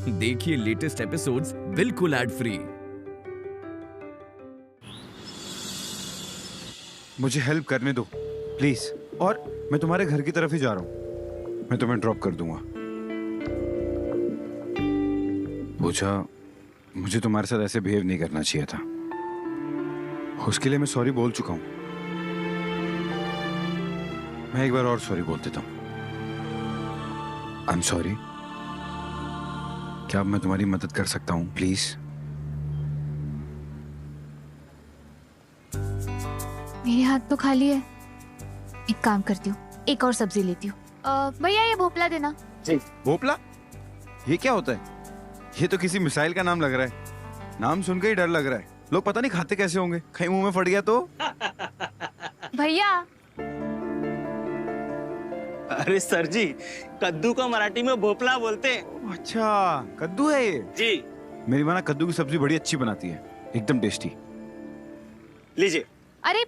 देखिए latest episodes बिल्कुल ad free. मुझे हेल्प करने दो प्लीज, और मैं तुम्हारे घर की तरफ ही जा रहा हूँ। मैं तुम्हें ड्रॉप कर दूंगा। पूछा, मुझे तुम्हारे साथ ऐसे बिहेव नहीं करना चाहिए था। उसके लिए मैं सॉरी बोल चुका हूं। मैं एक बार और सॉरी बोल देता हूं। I am sorry. क्या अब मैं तुम्हारी मदद कर सकता हूं प्लीज? मेरे हाथ तो खाली है। एक काम करती हूँ, एक और सब्जी लेती हूँ। भैया ये भोपला देना। जी। भोपला? ये क्या होता है? ये तो किसी मिसाइल का नाम लग रहा है। नाम सुनकर ही डर लग रहा है। लोग पता नहीं खाते कैसे होंगे, कहीं मुंह में फट गया तो। भैया। अरे सर जी, कद्दू को मराठी में भोपला बोलते हैं। अच्छा, कद्दू है ये? जी। मेरी माँ ना कद्दू की सब्जी बड़ी अच्छी बनाती है, एकदम टेस्टी। लीजिए। अरे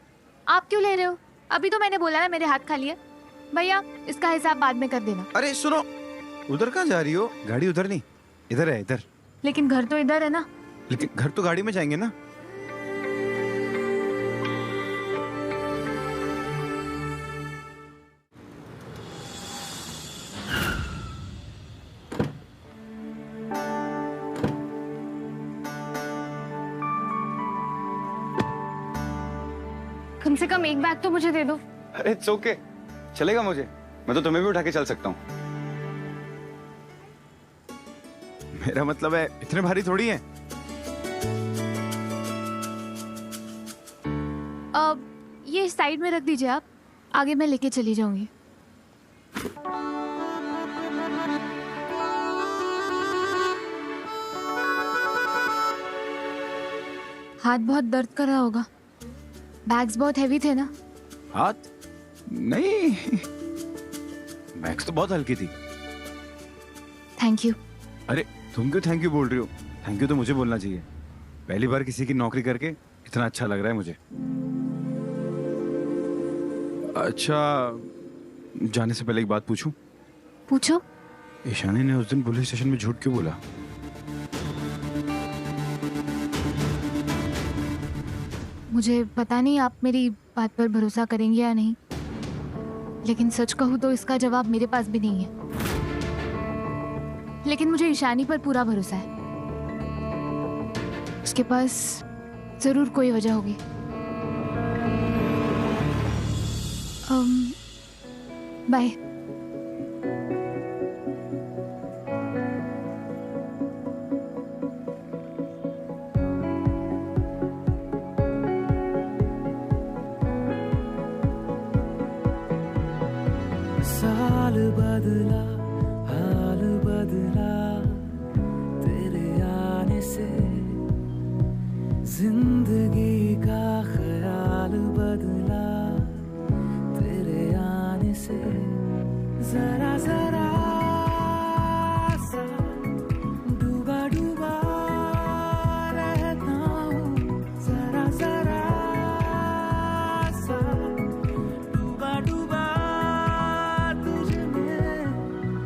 आप क्यों ले रहे हो? अभी तो मैंने बोला ना मेरे हाथ खाली है। भैया इसका हिसाब बाद में कर देना। अरे सुनो, उधर कहाँ जा रही हो? गाड़ी उधर नहीं, इधर है, इधर। लेकिन घर तो इधर है ना। लेकिन घर तो गाड़ी में जाएंगे ना। कम से कम एक बैग तो मुझे दे दो। अरे इट्स ओके, चलेगा मुझे। मैं तो तुम्हें भी उठा के चल सकता हूँ। मेरा मतलब है इतने भारी थोड़ी है। ये साइड में रख दीजिए आप, आगे मैं लेके चली जाऊंगी। हाथ बहुत दर्द कर रहा होगा। बैग्स बहुत हैवी थे ना। हाथ नहीं, बैग्स तो बहुत हल्की थी। Thank you. अरे तुम क्यों थैंक यू बोल रही हो? थैंक यू तो मुझे बोलना चाहिए। पहली बार किसी की नौकरी करके इतना अच्छा लग रहा है मुझे। अच्छा, जाने से पहले एक बात पूछूं? पूछो। ईशानी ने उस दिन पुलिस स्टेशन में झूठ क्यों बोला? मुझे पता नहीं आप मेरी बात पर भरोसा करेंगे या नहीं, लेकिन सच कहूँ तो इसका जवाब मेरे पास भी नहीं है। लेकिन मुझे ईशानी पर पूरा भरोसा है। उसके पास जरूर कोई वजह होगी। बाय। साल बदला, हाल बदला, तेरे आने से जिंदगी का ख्याल बदला, तेरे आने से जरा जरा सा डूबा डूबा रहता हूँ, जरा जरा सा डूबा डूबा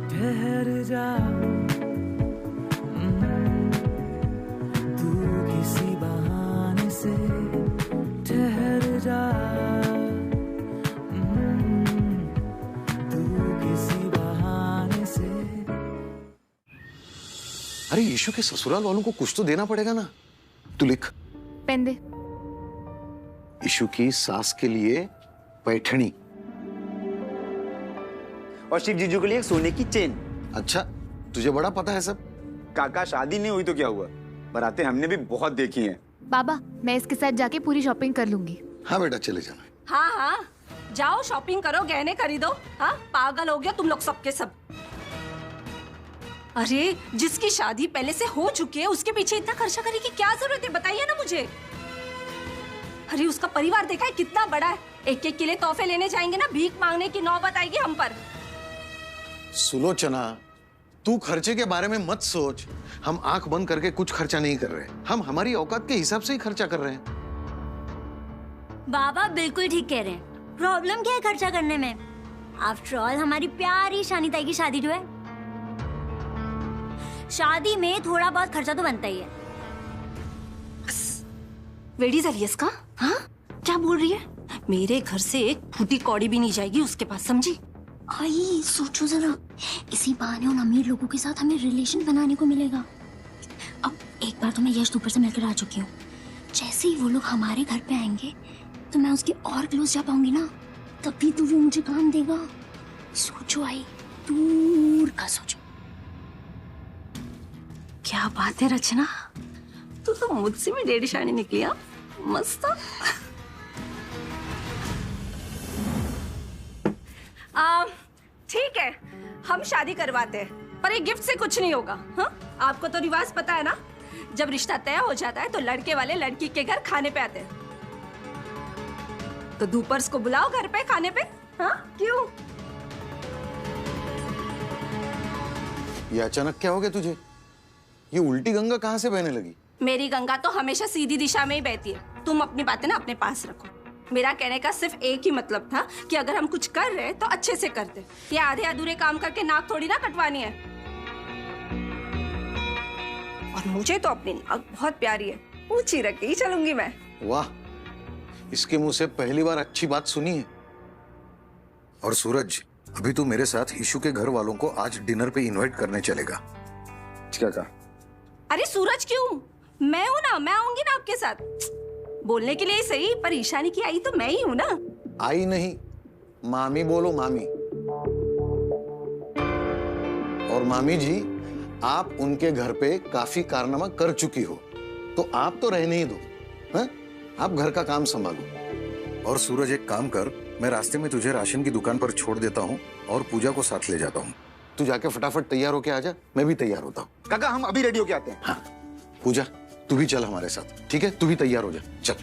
ठहर जा, तू किसी बहाने से ठहर जा, तू किसी बहाने से। अरे यीशु के ससुराल वालों को कुछ तो देना पड़ेगा ना। तू लिख। पेन दे। यीशु की सास के लिए पैठनी, और शिव जीजू के लिए एक सोने की चेन। अच्छा, तुझे बड़ा पता है सब। काका शादी नहीं हुई तो क्या हुआ, बारातें हमने भी बहुत देखी हैं। बाबा मैं इसके साथ जाके पूरी शॉपिंग कर लूंगी। हाँ बेटा, चले जाना। हाँ हाँ, जाओ शॉपिंग करो, गहने खरीदो। हाँ, पागल हो गया तुम लोग सबके सब। अरे जिसकी शादी पहले से हो चुकी है उसके पीछे इतना खर्चा करने की क्या जरूरत है, बताइए ना मुझे। अरे उसका परिवार देखा है कितना बड़ा है। एक एक के लिए तोहफे लेने जाएंगे ना, भीख मांगने की नौबत आएगी हम पर। सुलोचना, तू खर्चे के बारे में मत सोच। हम आंख बंद करके कुछ खर्चा नहीं कर रहे। हम हमारी औकात के हिसाब से ही खर्चा कर रहे हैं। बाबा बिल्कुल ठीक कह रहे हैं। प्रॉब्लम क्या है खर्चा करने में? आफ्टर ऑल हमारी प्यारी शानी ताई की शादी जो है। शादी में थोड़ा बहुत खर्चा तो बनता ही है। वेड़ी जरिए इसका, हाँ क्या बोल रही है? मेरे घर से एक फूटी कौड़ी भी नहीं जाएगी उसके पास, समझी? आई सोचो जरा, इसी बहाने उन अमीर लोगों के साथ हमें रिलेशन बनाने को मिलेगा। अब एक बार तो मैं यश दोपहर से मिलकर आ चुकी हूँ, जैसे ही वो लोग हमारे घर पे आएंगे तो मैं उसके और क्लोज जा पाऊंगी ना, तभी तो वो मुझे काम देगा। सोचो आई, दूर का सोचो। क्या बात है रचना, तू तो मुझसे भी डेढ़ शानी निकली। हाँ मस्त। ठीक है, हम शादी करवाते हैं, पर एक गिफ्ट से कुछ नहीं होगा। हाँ आपको तो रिवाज पता है ना, जब रिश्ता तय हो जाता है तो लड़के वाले लड़की के घर खाने पे आते हैं। तो दोपहर को बुलाओ घर पे खाने पे। हाँ क्यों? ये अचानक क्या हो गया तुझे? ये उल्टी गंगा कहाँ से बहने लगी? मेरी गंगा तो हमेशा सीधी दिशा में ही बहती है। तुम अपनी बातें ना अपने पास रखो। मेरा कहने का सिर्फ एक ही मतलब था कि अगर हम कुछ कर रहे तो अच्छे से करते। ये आधे अधूरे काम करके नाक थोड़ी ना कटवानी है। और मुझे तो अपनी नाक बहुत प्यारी है, ऊंची रख के ही चलूंगी मैं। वाह, इसके मुंह से पहली बार अच्छी बात सुनी है। और सूरज, अभी तू मेरे साथ ईशू के घर वालों को आज डिनर पे इनवाइट करने चलेगा। क्या कहा? अरे सूरज क्यों, मैं हूं ना, मैं आऊंगी ना आपके साथ। बोलने के लिए सही, पर ईशानी की आई तो मैं ही हूं ना। आई नहीं, मामी बोलो, मामी। और मामी जी, आप उनके घर पे काफी कारनामा कर चुकी हो, तो आप तो रहने ही दो। हाँ? आप घर का काम संभालो। और सूरज एक काम कर, मैं रास्ते में तुझे राशन की दुकान पर छोड़ देता हूँ और पूजा को साथ ले जाता हूँ। तू जाके फटाफट तैयार होके आ जा, मैं भी तैयार होता हूँ। काका हम अभी रेडी होके आते हैं। हाँ पूजा, तू भी चल हमारे साथ, ठीक है? तू भी तैयार हो जा, चल।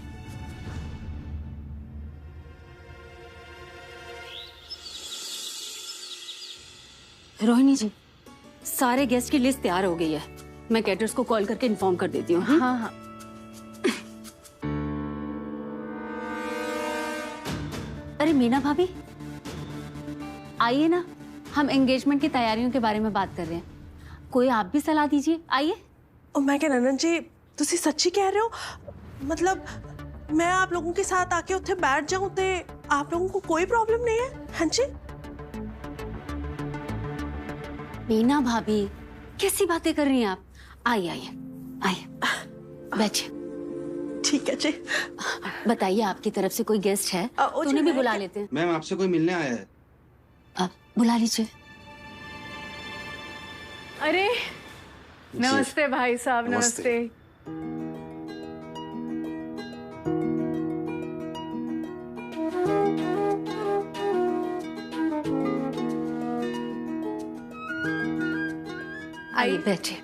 रोहिणी जी, सारे गेस्ट की लिस्ट तैयार हो गई है। मैं कैटरर्स को कॉल करके इन्फॉर्म कर देती हूँ। हाँ हाँ। अरे मीना भाभी, आइए ना, हम एंगेजमेंट की तैयारियों के बारे में बात कर रहे हैं। कोई आप भी सलाह दीजिए, आइए। मैं क्या ननन जी, तुसी सच्ची कह रहे हो? मतलब मैं आप लोगों के साथ आके उत्थे बैठ जाऊं ते आप लोगों को कोई प्रॉब्लम नहीं है? हाँ जी। मीना भाभी, कैसी बातें कर रही हैं आप? आइए आइए आइए, बैठिए। ठीक है जी। बताइए, आपकी तरफ से कोई गेस्ट है तो उन्हें भी बुला लेते हैं। मैम, आपसे कोई मिलने आया है। आप बुला लीजिए। अरे नमस्ते भाई साहब, नमस्ते। आइए बैठे।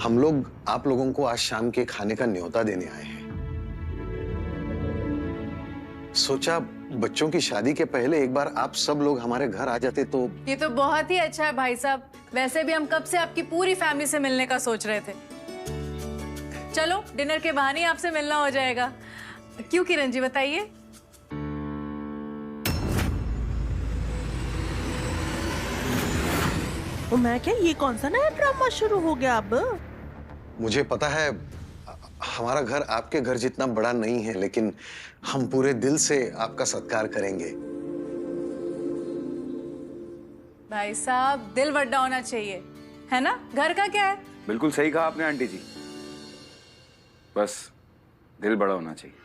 हम लोग आप लोगों को आज शाम के खाने का न्योता देने आए हैं। सोचा बच्चों की शादी के पहले एक बार आप सब लोग हमारे घर आ जाते तो। ये तो बहुत ही अच्छा है भाई साहब। वैसे भी हम कब से आपकी पूरी फैमिली से मिलने का सोच रहे थे। चलो डिनर के बहाने ही आपसे मिलना हो जाएगा। क्यों किरण जी, बताइए। मैं क्या, ये कौन सा नया ड्रामा शुरू हो गया अब? मुझे पता है हमारा घर आपके घर जितना बड़ा नहीं है, लेकिन हम पूरे दिल से आपका सत्कार करेंगे। भाई साहब, दिल बड़ा होना चाहिए, है ना? घर का क्या है? बिल्कुल सही कहा आपने आंटी जी, बस दिल बड़ा होना चाहिए।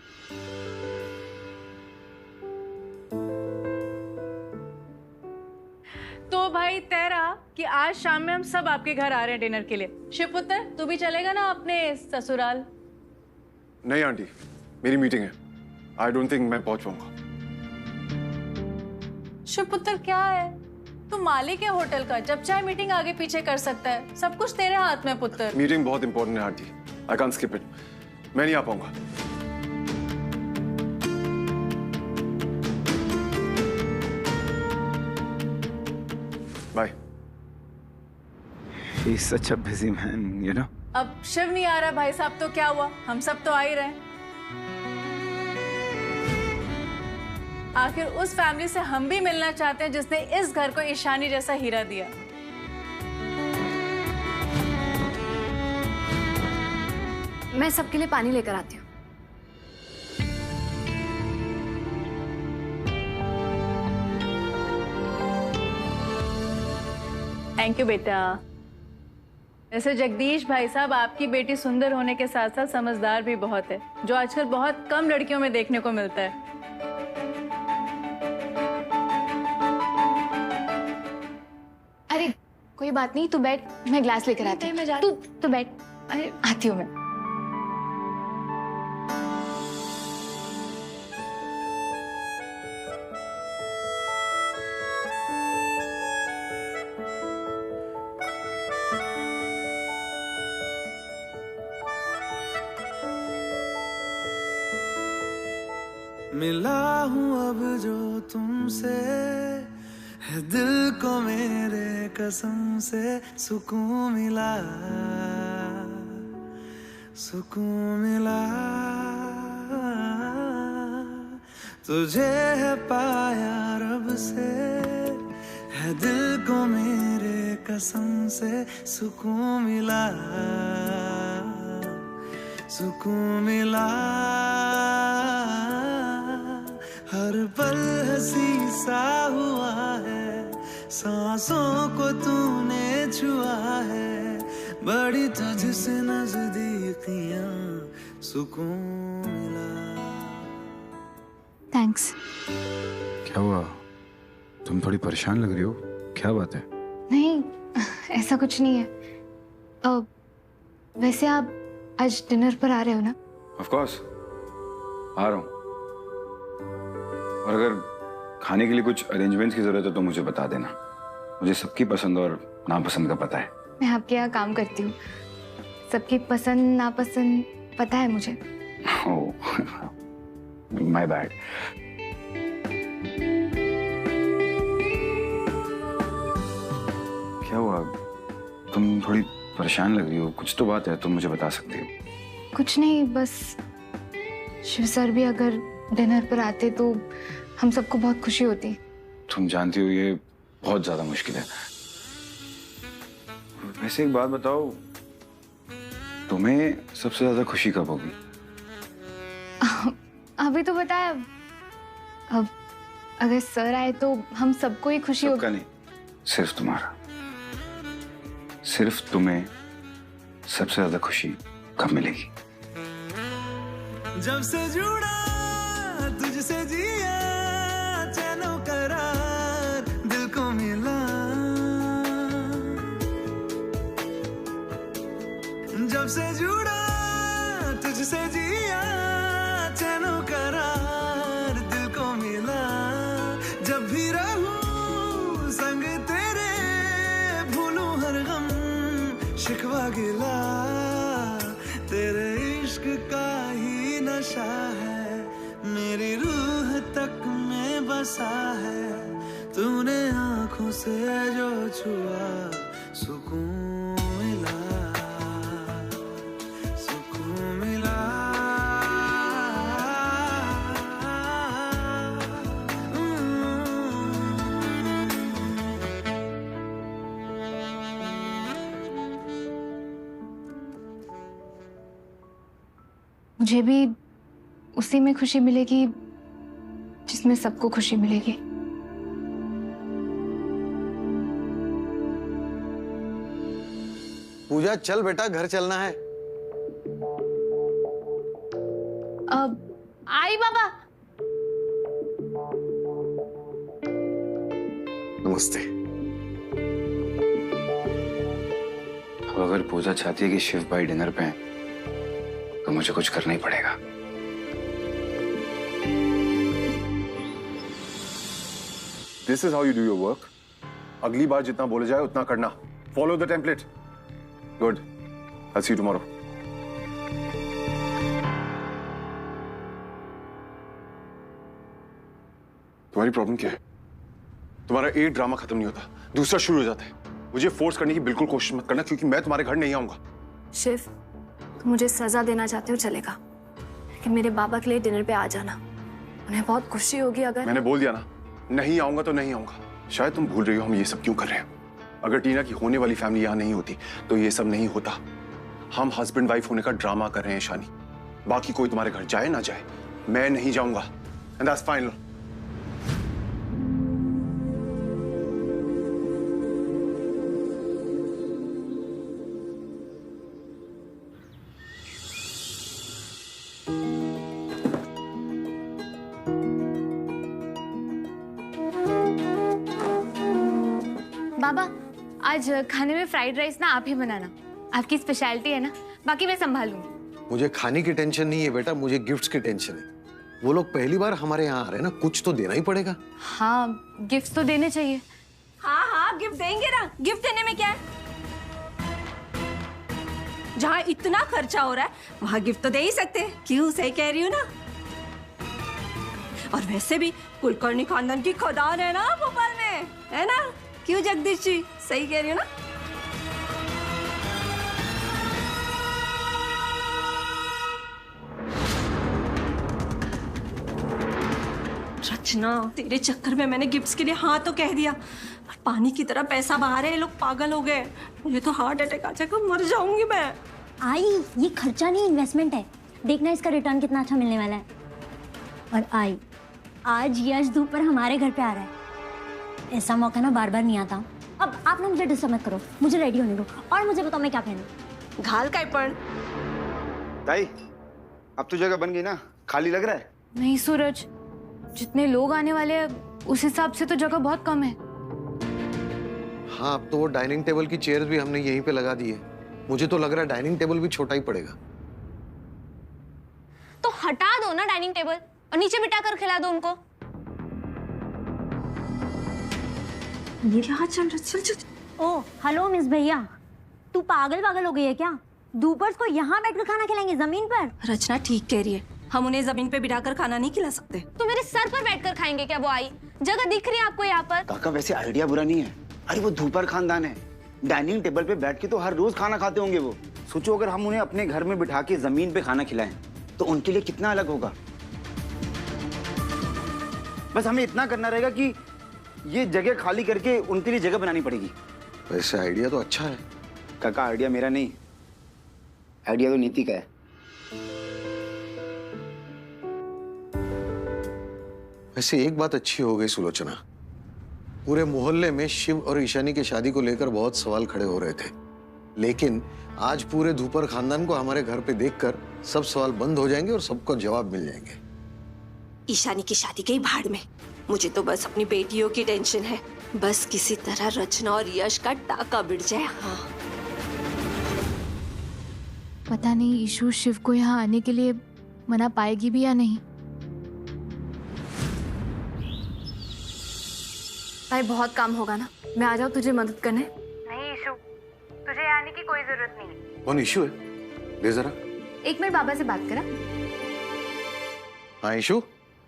तो भाई तेरा कि आज शाम में हम सब आपके घर आ रहे हैं डिनर के लिए। शिवपुत्र, तू भी चलेगा ना अपने ससुराल? नहीं आंटी, मेरी मीटिंग है। आई डोंट थिंक मैं पहुंच पाऊंगा। शिवपुत्र क्या है, तू मालिक है होटल का, जब चाहे मीटिंग आगे पीछे कर सकता है। सब कुछ तेरे हाथ में पुत्र। मीटिंग बहुत इंपॉर्टेंट है aunty, I can't skip it. मैं नहीं आ पाऊंगा। Bye. He's such a busy man, you know. अब शिव नहीं आ रहा भाई साहब तो क्या हुआ, हम सब तो आ ही रहे। आखिर उस फैमिली से हम भी मिलना चाहते हैं जिसने इस घर को ईशानी जैसा हीरा दिया। मैं सबके लिए पानी लेकर आती हूँ। थैंक यू बेटा। वैसे जगदीश भाई साहब, आपकी बेटी सुंदर होने के साथ साथ समझदार भी बहुत है, जो आजकल बहुत कम लड़कियों में देखने को मिलता है। अरे कोई बात नहीं, तू बैठ, मैं ग्लास लेकर आती हूँ। तू बैठ। अरे आती हूँ मैं। मिला हूँ अब जो तुमसे, है दिल को मेरे कसम से सुकून मिला, सुकून मिला। तुझे है पाया रब से, है दिल को मेरे कसम से सुकून मिला, सुकून मिला। हर पल हंसी सा हुआ है, सांसों को तूने छुआ है, बड़ी तुझसे नजदीकियां सुकून मिला। थैंक्स। क्या हुआ? तुम थोड़ी परेशान लग रही हो, क्या बात है? नहीं, ऐसा कुछ नहीं है। वैसे आप आज डिनर पर आ रहे हो ना? ऑफ कोर्स आ रहा हूँ, और अगर खाने के लिए कुछ अरेंजमेंट्स की जरूरत है तो मुझे बता देना। मुझे सबकी पसंद और नापसंद का पता है। मैं आपके यहाँ काम करती हूँ, सबकी पसंद नापसंद पता है मुझे। My bad. क्या हुआ? तुम थोड़ी परेशान लग रही हो, कुछ तो बात है, तुम मुझे बता सकती हो। कुछ नहीं, बस शिव सर भी अगर डिनर पर आते तो हम सबको बहुत खुशी होती। तुम जानती हो ये बहुत ज्यादा मुश्किल है। वैसे एक बात बताओ, तुम्हें सबसे ज्यादा खुशी कब होगी? अभी तो बताया। अब अगर सर आए तो हम सबको ही खुशी होगी। नहीं, सिर्फ तुम्हारा। सिर्फ तुम्हें सबसे ज्यादा खुशी कब मिलेगी? जब से जुड़ा तुझसे जिया, चैनो करार दिल को मिला। जब से जुड़ा तुझसे जिया, चैनो करार दिल को मिला। जब भी रहूं संग तेरे, भूलूं हर गम शिकवा गिला। तेरे इश्क का ही नशा है, मेरी रूह तक में बसा है। तूने आंखों से जो छुआ, सुकून मिला, सुकून मिला। मुझे भी उसी में खुशी मिलेगी जिसमें सबको खुशी मिलेगी। पूजा चल बेटा, घर चलना है। अब आई बाबा। नमस्ते। अब अगर पूजा चाहती है कि शिव भाई डिनर पे हैं, तो मुझे कुछ करना ही पड़ेगा। This is how you do your work. अगली बार जितना बोले जाए उतना करना। Follow the template. Good. I'll see you tomorrow. तुम्हारी प्रॉब्लम क्या है? तुम्हारा एक ड्रामा खत्म नहीं होता, दूसरा शुरू हो जाता है। मुझे फोर्स करने की बिल्कुल कोशिश मत करना, क्योंकि मैं तुम्हारे घर नहीं आऊंगा। शिव, तुम मुझे सजा देना चाहते हो चलेगा, लेकिन मेरे बाबा के लिए डिनर पे आ जाना। उन्हें बहुत खुशी होगी अगर। मैंने बोल दिया ना, नहीं आऊंगा तो नहीं आऊंगा। शायद तुम भूल रही हो हम ये सब क्यों कर रहे हैं। अगर टीना की होने वाली फैमिली यहाँ नहीं होती तो ये सब नहीं होता। हम हस्बैंड वाइफ होने का ड्रामा कर रहे हैं शानी। बाकी कोई तुम्हारे घर जाए ना जाए, मैं नहीं जाऊंगा, एंड दैट्स फाइनल। बाबा, आज खाने में फ्राइड राइस ना आप ही बनाना, आपकी स्पेशलिटी है ना, बाकी मैं संभालूंगी। मुझे खाने की टेंशन नहीं है बेटा, मुझे गिफ्ट्स की टेंशन है। वो लोग पहली बार हमारे यहाँ आ रहे हैं ना, कुछ तो देना ही पड़ेगा। हाँ, गिफ्ट तो देने चाहिए। हाँ हाँ, गिफ्ट देंगे ना। गिफ्ट देने में क्या है? जहाँ इतना खर्चा हो रहा है वहाँ गिफ्ट तो दे ही सकते हैं। क्यों, सही कह रही हूँ ना? और वैसे भी कुलकर्णी खानदान की खदान है ना भोपाल में, है ना? क्यों जगदीश जी, सही कह रही हूँ ना? रचना, तेरे चक्कर में मैंने गिफ्ट्स के लिए हाँ तो कह दिया, पर पानी की तरह पैसा बहा रहे हैं लोग, पागल हो गए। मुझे तो हार्ट अटैक आ जाएगा, मर जाऊंगी मैं। आई, ये खर्चा नहीं इन्वेस्टमेंट है। देखना इसका रिटर्न कितना अच्छा मिलने वाला है। और आई, आज यश दोपहर हमारे घर पे आ रहा है। ऐसा मौका ना बार बार नहीं आता। अब आप लोग मुझे डिस्टर्ब मत करो, मुझे रेडी होने दो और मुझे बताओ मैं क्या पहनूं। घाल का पण ताई, अब तो जगह बन गई ना, खाली लग रहा है? नहीं सूरज, जितने लोग आने वाले हैं उस हिसाब से तो जगह बहुत कम है। हाँ, अब तो वो डाइनिंग टेबल की चेयर्स भी हमने यहीं पे लगा दी है। मुझे तो लग रहा है डाइनिंग टेबल भी छोटा ही पड़ेगा। तो हटा दो ना डाइनिंग टेबल और नीचे बिठा कर खिला दो उनको। ये क्या चल रहा? चल चल। ओ हेलो मिस भैया, तू पागल हो गई है क्या? दोपहर को यहाँ बैठकर खाना खिलाएंगे जमीन पर? रचना ठीक कह रही है, हम उन्हें जमीन पे बिठाकर खाना नहीं खिला सकते। तो मेरे सर पर बैठकर खाएंगे क्या वो? आई, जगह दिख रही है आपको यहाँ पर? काका वैसे आइडिया बुरा नहीं है। अरे वो धूपर खानदान है, डाइनिंग टेबल पे बैठ के तो हर रोज खाना खाते होंगे वो। सोचो अगर हम उन्हें अपने घर में बिठा के जमीन पे खाना खिलाएं तो उनके लिए कितना अलग होगा। बस हमें इतना करना रहेगा कि ये जगह खाली करके उनके लिए जगह बनानी पड़ेगी। वैसे आइडिया तो अच्छा है काका, आइडिया मेरा नहीं, आइडिया तो नीति का है। वैसे एक बात अच्छी हो गई सुलोचना, पूरे मोहल्ले में शिव और ईशानी की शादी को लेकर बहुत सवाल खड़े हो रहे थे, लेकिन आज पूरे धूपर खानदान को हमारे घर पे देखकर सब सवाल बंद हो जाएंगे और सबको जवाब मिल जाएंगे। ईशानी की शादी गई भाड़ में, मुझे तो बस अपनी बेटियों की टेंशन है। बस किसी तरह रचना और यश का टाका बिड़ जाए। हाँ, पता नहीं ईशु शिव को यहाँ आने के लिए मना पाएगी भी या नहीं। भाई बहुत काम होगा ना, मैं आ जाऊँ तुझे मदद करने? नहीं ईशु, तुझे आने की कोई जरूरत नहीं। कौन ईशु है? ले जरा। एक मिनट बाबा से बात करा। हाँ ईशु?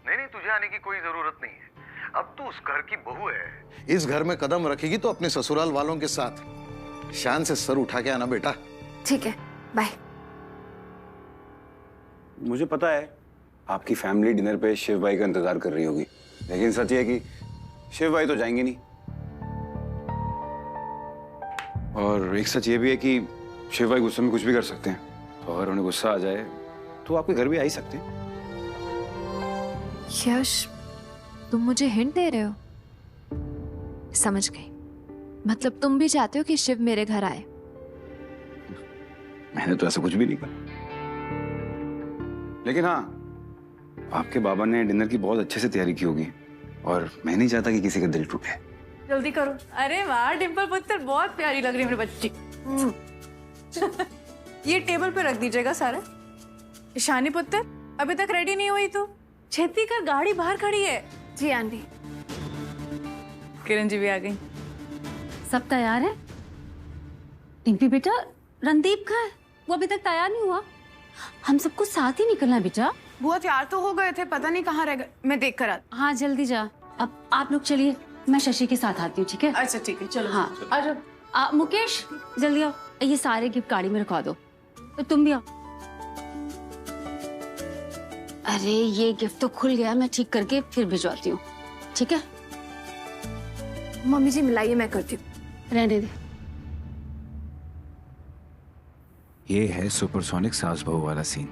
नहीं, तुझे आने की कोई जरूरत नहीं है। अब तू उस घर की बहू है। इस घर में कदम रखेगी तो अपने ससुराल वालों के साथ शान से सर उठा के आना बेटा। ठीक है, बाय। मुझे पता है आपकी फैमिली डिनर पे शिव भाई का इंतजार कर रही होगी, लेकिन सच ये है कि शिव भाई तो जाएंगे नहीं। और एक सच ये भी है कि शिव भाई गुस्से में कुछ भी कर सकते हैं, तो अगर उन्हें गुस्सा आ जाए तो आपके घर भी आ ही सकते हैं। यश, तुम मुझे हिंट दे रहे हो? समझ गई, मतलब तुम भी चाहते हो कि शिव मेरे घर आए? मैंने तो ऐसा कुछ भी नहीं कहा, लेकिन हाँ, आपके बाबा ने डिनर की बहुत अच्छे से तैयारी की होगी और मैं नहीं चाहता कि किसी का दिल टूटे। जल्दी करो। अरे वाह डिंपल पुत्र, बहुत प्यारी लग रही है मेरी बच्ची। ये टेबल पे रख दीजिएगा सारा। ईशानी पुत्र, अभी तक रेडी नहीं हुई तू? छेती कर, गाड़ी बाहर खड़ी है। जी आंटी। किरण जी भी आ गई। सब तैयार है? टिम्पी बेटा, रणदीप का है, वो अभी तक तैयार नहीं हुआ। हम सबको साथ ही निकलना है बेटा। बुआ तैयार तो हो गए थे, पता नहीं कहाँ रह गए, मैं देख कर आती। हाँ जल्दी जा। अब आप लोग चलिए, मैं शशि के साथ आती हूँ, ठीक है? अच्छा ठीक है, चलो। हाँ आ जाओ। मुकेश जल्दी आओ, ये सारे गिफ्ट गाड़ी में रखवा दो। तो तुम भी आओ। अरे ये गिफ्ट तो खुल गया, मैं ठीक करके फिर भिजवाती हूँ, ठीक है? मम्मी जी मिलाइए, मैं करती हूँ। रहने दे। ये है सुपरसोनिक सास बहू वाला सीन।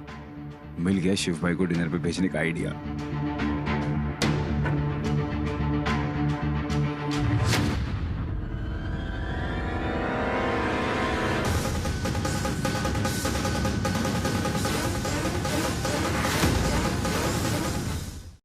मिल गया शिव भाई को डिनर पे भेजने का आइडिया।